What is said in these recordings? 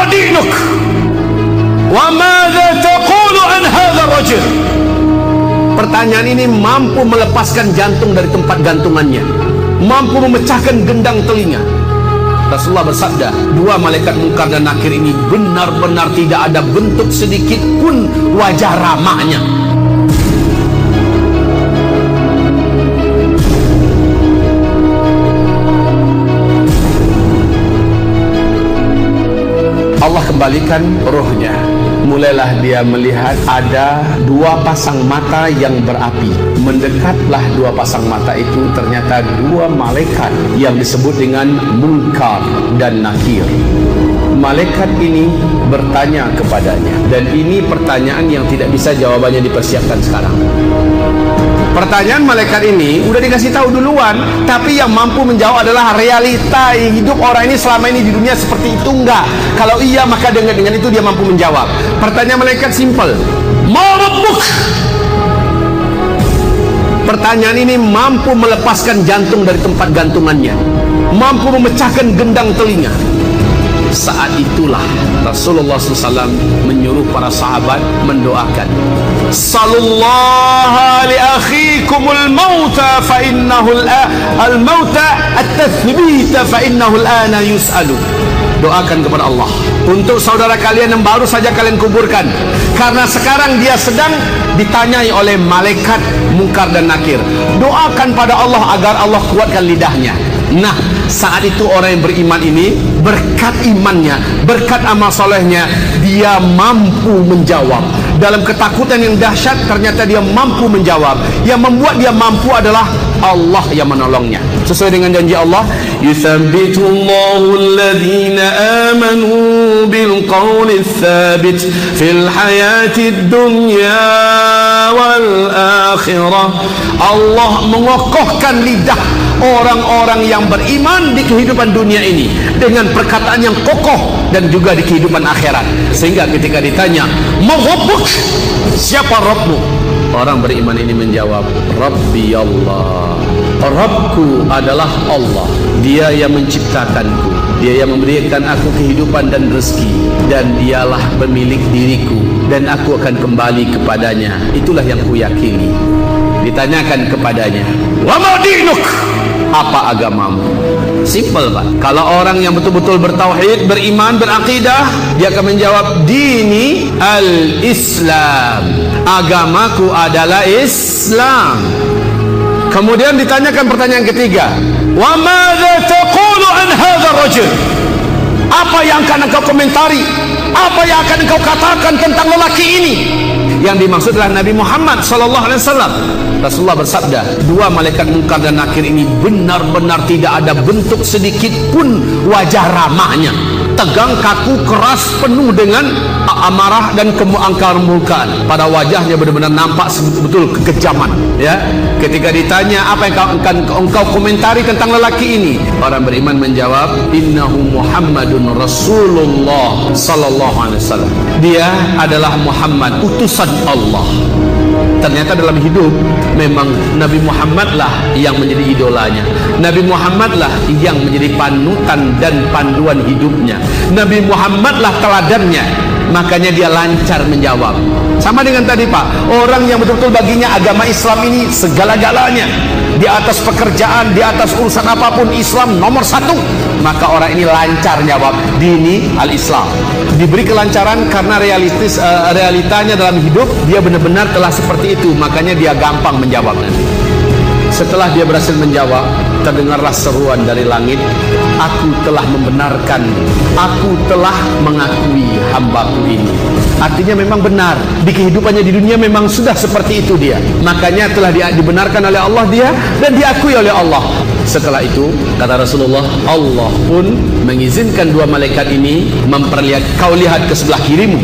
ma dinuk wa madza taqulu an hadha rajul. Pertanyaan ini mampu melepaskan jantung dari tempat gantungannya, mampu memecahkan gendang telinga. Rasulullah bersabda, dua malaikat Munkar dan Nakir ini benar-benar tidak ada bentuk sedikit pun wajah ramahnya. Allah kembalikan rohnya. Mulailah dia melihat ada dua pasang mata yang berapi. Mendekatlah dua pasang mata itu, ternyata dua malaikat yang disebut dengan Munkar dan Nakir. Malaikat ini bertanya kepadanya, dan ini pertanyaan yang tidak bisa jawabannya dipersiapkan sekarang. Pertanyaan malaikat ini udah dikasih tahu duluan, tapi yang mampu menjawab adalah realita hidup orang ini selama ini di dunia seperti itu enggak. Kalau iya, maka dengan itu dia mampu menjawab. Pertanyaan malaikat simpel, ma rabbuk? Pertanyaan ini mampu melepaskan jantung dari tempat gantungannya, mampu memecahkan gendang telinga. Saat itulah Rasulullah SAW menyuruh para sahabat mendoakan, sallallahu li akhikumul mauta fa innahu al-mauta at-tathbita fa innahu al-ana yus'alu. Doakan kepada Allah untuk saudara kalian yang baru saja kalian kuburkan, karena sekarang dia sedang ditanyai oleh malaikat Munkar dan Nakir. Doakan pada Allah agar Allah kuatkan lidahnya. Nah, saat itu orang yang beriman ini, berkat imannya, berkat amal solehnya, dia mampu menjawab. Dalam ketakutan yang dahsyat, ternyata dia mampu menjawab. Yang membuat dia mampu adalah Allah yang menolongnya. Sesuai dengan janji Allah, yuthabbitullahu alladhina amanu bil qawli tsabit fil hayatid dunya wal akhirah. Allah mengokohkan lidah orang-orang yang beriman di kehidupan dunia ini dengan perkataan yang kokoh, dan juga di kehidupan akhirat. Sehingga ketika ditanya, "Ma rabbuk?" Siapa Rabbmu? Orang beriman ini menjawab, Rabbi Allah. Rabbku adalah Allah. Dia yang menciptakanku, dia yang memberikan aku kehidupan dan rezeki, dan dialah pemilik diriku, dan aku akan kembali kepadanya. Itulah yang kuyakini. Ditanyakan kepadanya, wa ma dinuk? Apa agamamu? Simple, Pak. Kalau orang yang betul-betul bertauhid, beriman, berakidah, dia akan menjawab, dini al-Islam. Agamaku adalah Islam. Kemudian ditanyakan pertanyaan ketiga, wa madza taqulu an hadha rajul? Apa yang akan engkau komentari? Apa yang akan engkau katakan tentang lelaki ini? Yang dimaksud adalah Nabi Muhammad SAW. Rasulullah bersabda, dua malaikat Munkar dan Nakir ini benar-benar tidak ada bentuk sedikit pun wajah ramahnya. Tegang, kaku, keras, penuh dengan amarah dan keangkar-murkaan. Pada wajahnya benar-benar nampak betul kekejaman. Ya, ketika ditanya apa yang engkau komentari tentang lelaki ini, orang beriman menjawab, innahu Muhammadun Rasulullah sallallahu alaihi wasallam. Dia adalah Muhammad, utusan Allah. Ternyata dalam hidup memang Nabi Muhammad lah yang menjadi idolanya. Nabi Muhammad lah yang menjadi panutan dan panduan hidupnya. Nabi Muhammad lah teladannya. Makanya dia lancar menjawab. Sama dengan tadi, Pak, orang yang betul-betul baginya agama Islam ini segala-galanya. Di atas pekerjaan, di atas urusan apapun, Islam nomor satu. Maka orang ini lancar jawab, dini al-Islam. Diberi kelancaran karena realitanya dalam hidup, dia benar-benar telah seperti itu. Makanya dia gampang menjawab nanti. Setelah dia berhasil menjawab, terdengarlah seruan dari langit, aku telah membenarkan, aku telah mengakui hambaku ini. Artinya memang benar, di kehidupannya di dunia memang sudah seperti itu dia. Makanya telah dibenarkan oleh Allah dia, dan diakui oleh Allah. Setelah itu, kata Rasulullah, Allah pun mengizinkan dua malaikat ini memperlihatkan, kau lihat ke sebelah kirimu.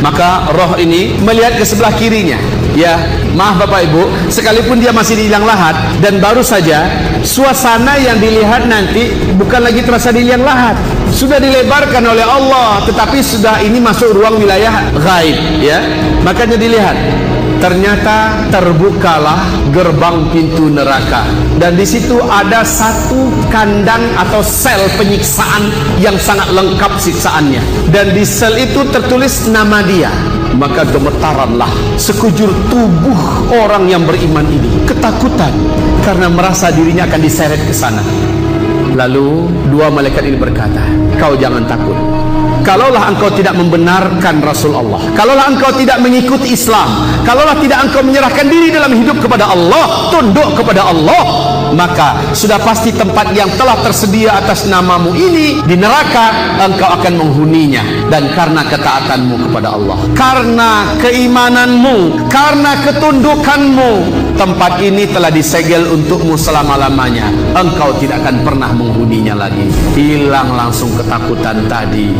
Maka roh ini melihat ke sebelah kirinya. Ya, maaf Bapak Ibu, sekalipun dia masih di liang lahat, dan baru saja suasana yang dilihat nanti bukan lagi terasa di liang lahat, sudah dilebarkan oleh Allah, tetapi sudah ini masuk ruang wilayah gaib, ya. Makanya dilihat Ternyata terbukalah gerbang pintu neraka, dan di situ ada satu kandang atau sel penyiksaan yang sangat lengkap siksaannya, dan di sel itu tertulis nama dia. Maka gemetaranlah sekujur tubuh orang yang beriman ini, ketakutan karena merasa dirinya akan diseret ke sana. Lalu dua malaikat ini berkata, kau jangan takut. Kalaulah engkau tidak membenarkan Rasul Allah, kalaulah engkau tidak mengikuti Islam, kalaulah tidak engkau menyerahkan diri dalam hidup kepada Allah, tunduk kepada Allah, maka sudah pasti tempat yang telah tersedia atas namamu ini di neraka engkau akan menghuninya. Dan karena ketaatanmu kepada Allah, karena keimananmu, karena ketundukanmu, tempat ini telah disegel untukmu selama-lamanya. Engkau tidak akan pernah menghuninya lagi. Hilang langsung ketakutan tadi.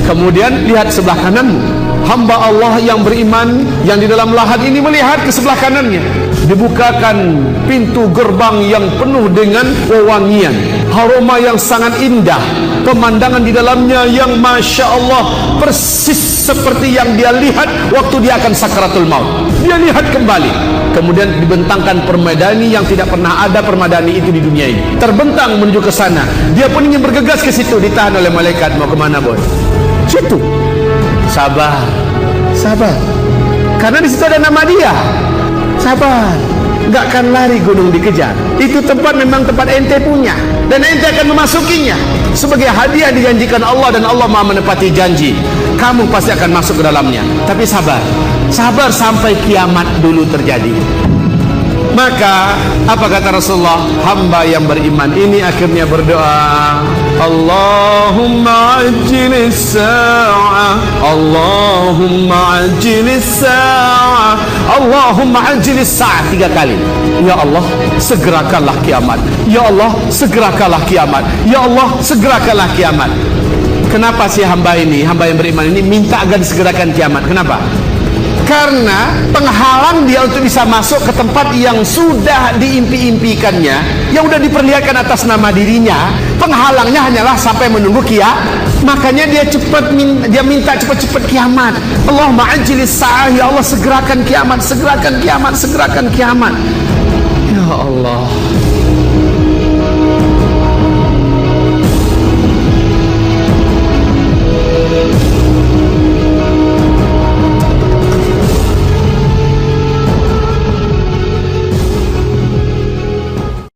Kemudian lihat sebelah kananmu. Hamba Allah yang beriman yang di dalam lahat ini melihat ke sebelah kanannya, dibukakan pintu gerbang yang penuh dengan wewangian, aroma yang sangat indah, pemandangan di dalamnya yang Masya Allah persis seperti yang dia lihat waktu dia akan sakaratul maut. Dia lihat kembali. Kemudian dibentangkan permadani yang tidak pernah ada permadani itu di dunia ini, terbentang menuju ke sana. Dia pun ingin bergegas ke situ, ditahan oleh malaikat. Mau kemana boy? Situ. Sabar, sabar, karena di situ ada nama dia. Sabar, nggak akan lari gunung dikejar. Itu tempat memang tempat ente punya, dan ente akan memasukinya sebagai hadiah dijanjikan Allah, dan Allah Maha menepati janji. Kamu pasti akan masuk ke dalamnya. Tapi sabar, sabar sampai kiamat dulu terjadi. Maka apa kata Rasulullah? Hamba yang beriman ini akhirnya berdoa, Allahumma ajjilis sa'ah, Allahumma ajjilis sa'ah, Allahumma ajjilis sa'ah 3 kali. Ya Allah, segerakanlah kiamat. Ya Allah, segerakanlah kiamat. Ya Allah, segerakanlah kiamat. Kenapa si hamba ini, hamba yang beriman ini minta agar disegerakan kiamat? Kenapa? Karena penghalang dia untuk bisa masuk ke tempat yang sudah diimpi-impikannya, yang sudah diperlihatkan atas nama dirinya. Penghalangnya hanyalah sampai menunggu kiamat. Makanya dia minta cepat-cepat kiamat. Allahumma ajjilis sa'ah, ya Allah segerakan kiamat, segerakan kiamat, segerakan kiamat. Ya Allah,